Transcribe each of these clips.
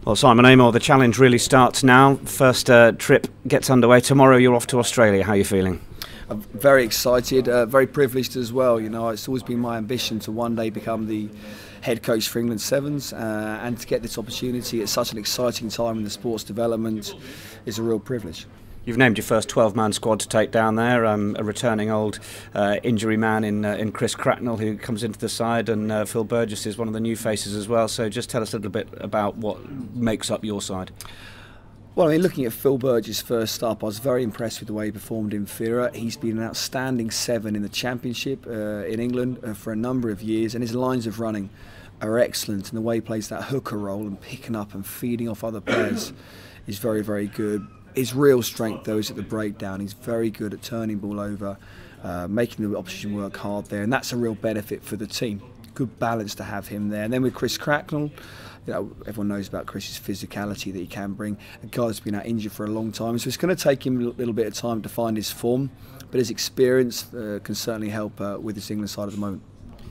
Well, Simon Amor, the challenge really starts now. First trip gets underway. Tomorrow you're off to Australia. How are you feeling? I'm very excited, very privileged as well. You know, it's always been my ambition to one day become the head coach for England Sevens, and to get this opportunity at such an exciting time in the sports development is a real privilege. You've named your first 12-man squad to take down there. A returning old injury man in Chris Cracknell, who comes into the side, and Phil Burgess is one of the new faces as well. So just tell us a little bit about what makes up your side. Well, I mean, looking at Phil Burgess first up, I was very impressed with the way he performed in Fira. He's been an outstanding 7 in the Championship in England for a number of years, and his lines of running are excellent, and the way he plays that hooker role and picking up and feeding off other players is very, very good. His real strength, though, is at the breakdown. He's very good at turning ball over, making the opposition work hard there, and that's a real benefit for the team. Good balance to have him there. And then with Chris Cracknell, you know, everyone knows about Chris's physicality that he can bring. A guy that's been out injured for a long time, so it's going to take him a little bit of time to find his form, but his experience can certainly help with this England side at the moment.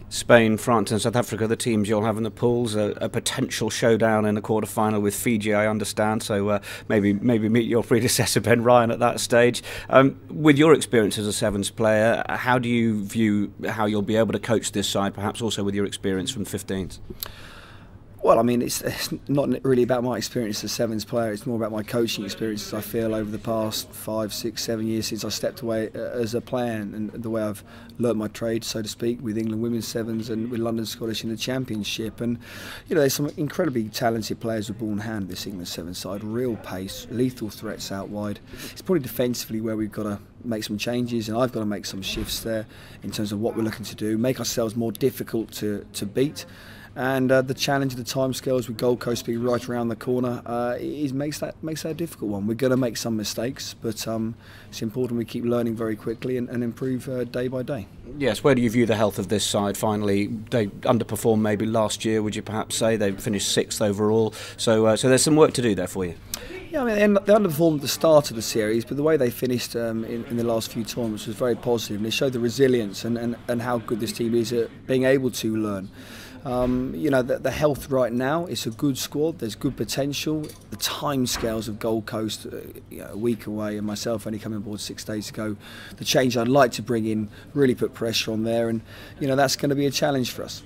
Spain, France and South Africa, the teams you'll have in the pools, a potential showdown in the quarter-final with Fiji, I understand, so maybe meet your predecessor Ben Ryan at that stage. With your experience as a Sevens player, how do you view how you'll be able to coach this side, perhaps also with your experience from 15s? Well, I mean, it's not really about my experience as a Sevens player. It's more about my coaching experiences, I feel, over the past 5, 6, 7 years since I stepped away as a player, and the way I've learnt my trade, so to speak, with England Women's Sevens and with London Scottish in the Championship. And, you know, there's some incredibly talented players with ball in hand, this England Sevens side. Real pace, lethal threats out wide. It's probably defensively where we've got to make some changes, and I've got to make some shifts there in terms of what we're looking to do, make ourselves more difficult to beat. And the challenge of the timescales with Gold Coast being right around the corner makes that a difficult one. We're going to make some mistakes, but it's important we keep learning very quickly and improve day by day. Yes, where do you view the health of this side finally? They underperformed maybe last year, would you perhaps say? They finished 6th overall, so there's some work to do there for you. Yeah, I mean, they underperformed at the start of the series, but the way they finished in the last few tournaments was very positive, and it showed the resilience and how good this team is at being able to learn. You know, the health right now, it's a good squad, there's good potential. The timescales of Gold Coast, you know, a week away, and myself only coming aboard 6 days ago, the change I'd like to bring in really put pressure on there, and, you know, that's going to be a challenge for us.